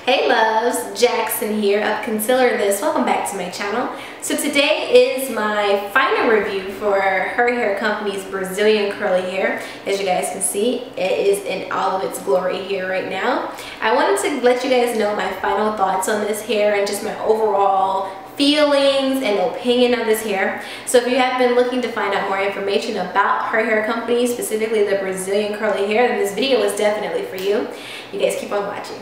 Hey loves, Jackson here of Concealer This. Welcome back to my channel. So today is my final review for Her Hair Company's Brazilian curly hair. As you guys can see, it is in all of its glory here right now. I wanted to let you guys know my final thoughts on this hair and just my overall feelings and opinion of this hair. So if you have been looking to find out more information about Her Hair Company, specifically the Brazilian curly hair, then this video is definitely for you. You guys keep on watching.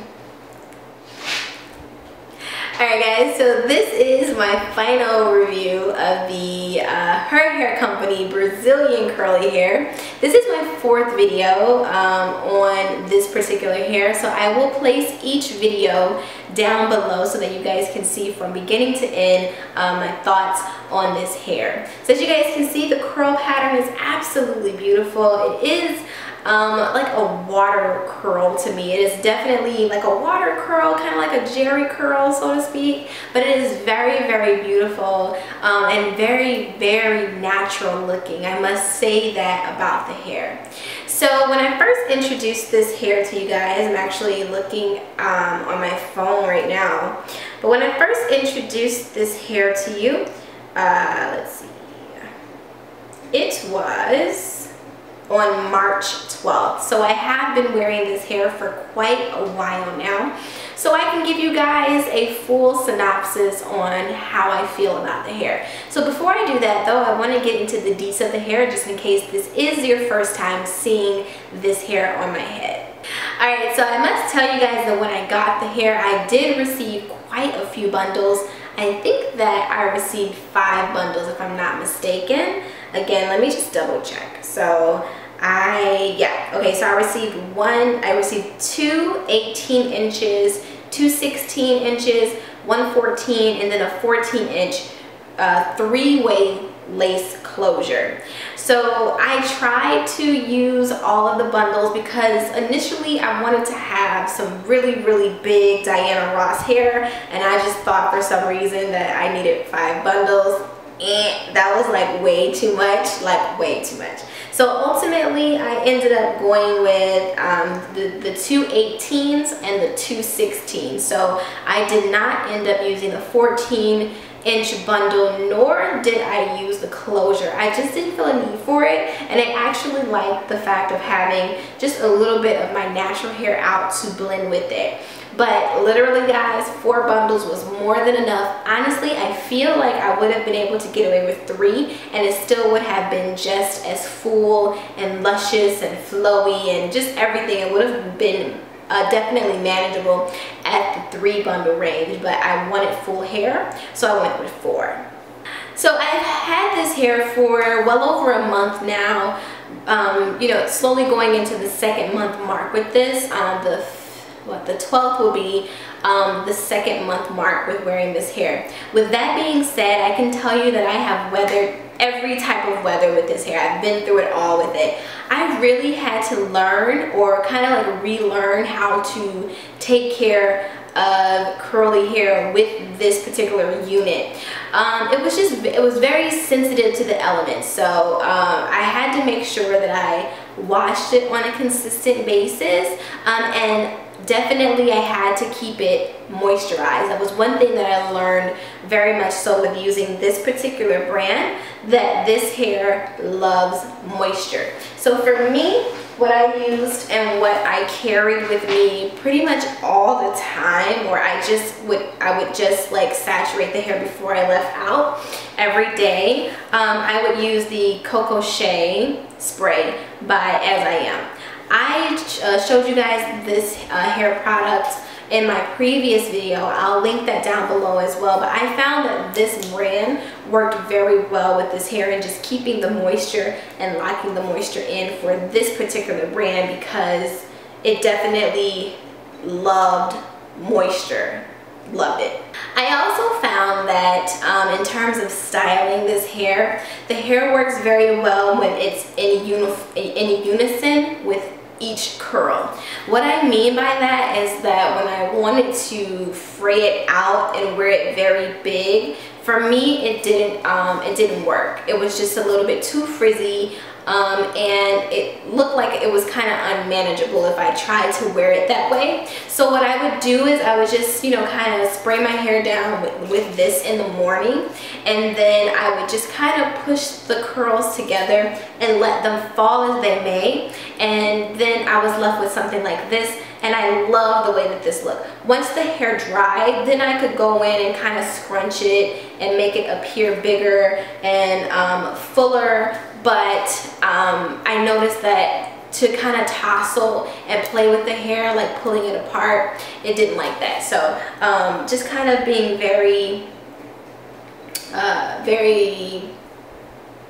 Alright guys, so this is my final review of the Her Hair Company Brazilian curly hair. This is my fourth video on this particular hair, so I will place each video down below so that you guys can see from beginning to end my thoughts on this hair. So as you guys can see, the curl pattern is absolutely beautiful. It is like a water curl to me. It is definitely like a water curl, kind of like a jerry curl, so to speak, but it is very, very beautiful and very, very natural looking. I must say that about the hair. So when I first introduced this hair to you guys, I'm actually looking on my phone right now, but when I first introduced this hair to you, let's see, it was on March 12th. So I have been wearing this hair for quite a while now. So I can give you guys a full synopsis on how I feel about the hair. So before I do that though, I want to get into the deets of the hair just in case this is your first time seeing this hair on my head. Alright, so I must tell you guys that when I got the hair, I did receive quite a few bundles. I think that I received 5 bundles if I'm not mistaken. Again, let me just double check. So I received 2 18 inches, 2 16 inches, 1 14, and then a 14-inch 3-way lace closure. So I tried to use all of the bundles because initially I wanted to have some really, really big Diana Ross hair, and I just thought for some reason that I needed 5 bundles, and that was like way too much, like way too much. So ultimately I ended up going with the 2 18s and the 2 16s. So I did not end up using the 14-inch bundle, nor did I use the closure. I just didn't feel a need for it, and I actually liked the fact of having just a little bit of my natural hair out to blend with it. But literally guys, 4 bundles was more than enough. Honestly, I feel like I would have been able to get away with 3 and it still would have been just as full and luscious and flowy and just everything. It would have been definitely manageable at the 3 bundle range, but I wanted full hair, so I went with 4. So I've had this hair for well over a month now, you know, slowly going into the 2nd month mark with this. The 12th will be the 2nd month mark with wearing this hair. With that being said, I can tell you that I have weathered every type of weather with this hair. I've been through it all with it. I really had to learn, or kind of like relearn, how to take care of curly hair with this particular unit. It was very sensitive to the elements, so I had to make sure that I washed it on a consistent basis, and definitely I had to keep it moisturized. That was one thing that I learned very much so with using this particular brand, that this hair loves moisture. So for me, what I used and what I carried with me pretty much all the time, or I would just like saturate the hair before I left out every day. I would use the Coco Shea spray by As I Am. I showed you guys this hair product in my previous video. I'll link that down below as well, but I found that this brand worked very well with this hair and just keeping the moisture and locking the moisture in for this particular brand, because it definitely loved moisture. Loved it. I also found that in terms of styling this hair, the hair works very well when it's in unison with each curl. What I mean by that is that when I wanted to fray it out and wear it very big, for me it didn't work. It was just a little bit too frizzy. And it looked like it was kind of unmanageable if I tried to wear it that way. So what I would do is I would just, you know, kind of spray my hair down with this in the morning, and then I would just kind of push the curls together and let them fall as they may, and then I was left with something like this. And I love the way that this looked. Once the hair dried, then I could go in and kind of scrunch it and make it appear bigger and fuller. But I noticed that to kind of tousle and play with the hair, like pulling it apart, it didn't like that. So just kind of being very, very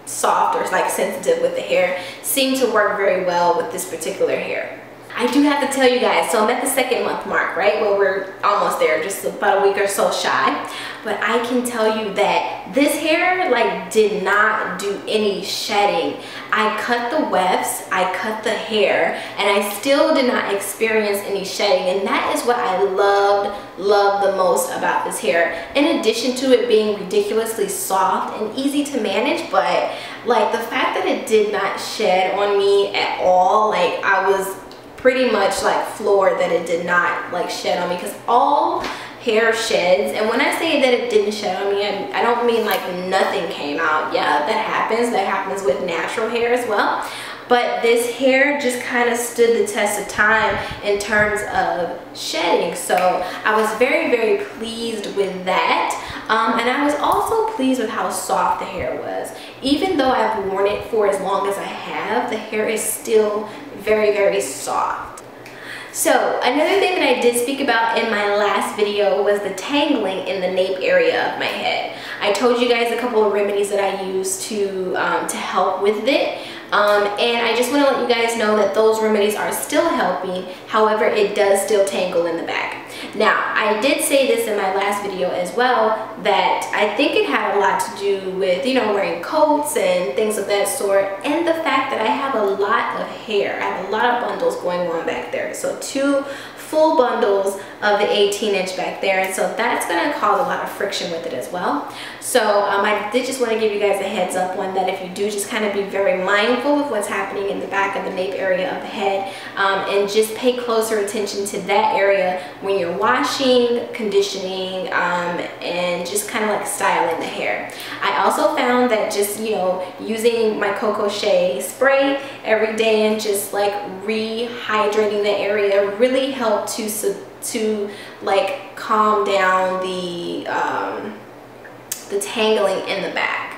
soft or like sensitive with the hair seemed to work very well with this particular hair. I do have to tell you guys, so I'm at the 2nd month mark, right? Well, we're almost there, just about a week or so shy. But I can tell you that this hair like did not do any shedding. I cut the wefts, I cut the hair, and I still did not experience any shedding. And that is what I loved the most about this hair. In addition to it being ridiculously soft and easy to manage, but like the fact that it did not shed on me at all, like I was pretty much like floored that it did not like shed on me, because all hair sheds. And when I say that it didn't shed on me, I don't mean like nothing came out. Yeah, that happens with natural hair as well. But this hair just kind of stood the test of time in terms of shedding. So I was very, very pleased with that. And I was also pleased with how soft the hair was. Even though I've worn it for as long as I have, the hair is still very, very soft. So another thing that I did speak about in my last video was the tangling in the nape area of my head. I told you guys a couple of remedies that I use to help with it. And I just want to let you guys know that those remedies are still helping. However, it does still tangle in the back. Now, I did say this in my last video as well, that I think it had a lot to do with, you know, wearing coats and things of that sort, and the fact that I have a lot of hair. I have a lot of bundles going on back there. So 2 full bundles of the 18-inch back there, and so that's going to cause a lot of friction with it as well. So I did just want to give you guys a heads up on that. If you do, just kind of be very mindful of what's happening in the back of the nape area of the head, and just pay closer attention to that area when you're washing, conditioning, and just kind of like styling the hair. I also found that just, you know, using my Coco Shea spray every day and just like rehydrating the area really helped to like calm down the tangling in the back.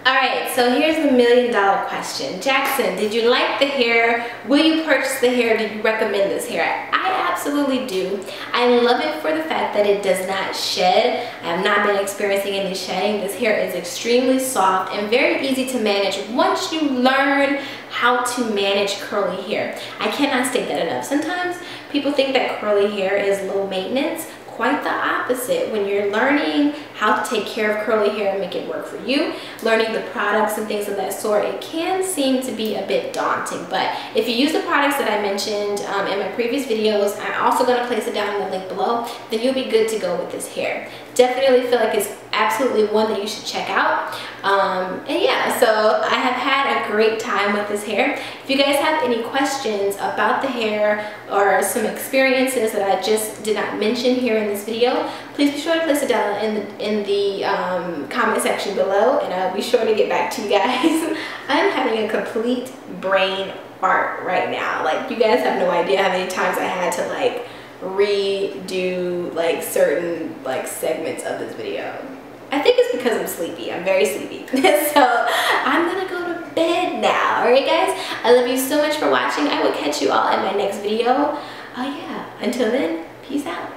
Alright, so here's the $1 million question. Jackson, did you like the hair? Will you purchase the hair? Do you recommend this hair? I absolutely do. I love it for the fact that it does not shed. I have not been experiencing any shedding. This hair is extremely soft and very easy to manage once you learn how to manage curly hair. I cannot state that enough. Sometimes people think that curly hair is low maintenance. Quite the opposite. When you're learning how to take care of curly hair and make it work for you, learning the products and things of that sort, it can seem to be a bit daunting. But if you use the products that I mentioned in my previous videos, I'm also going to place it down in the link below, then you'll be good to go with this hair. Definitely feel like it's absolutely one that you should check out. And yeah, so I have had a great time with this hair. If you guys have any questions about the hair or some experiences that I just did not mention here in this video, please be sure to place it down in the comment section below, and I'll be sure to get back to you guys. I'm having a complete brain fart right now. Like, you guys have no idea how many times I had to like redo like certain like segments of this video. I think it's because I'm sleepy. I'm very sleepy. So I'm gonna go to bed now. Alright guys, I love you so much for watching. I will catch you all in my next video. Oh yeah, until then, peace out.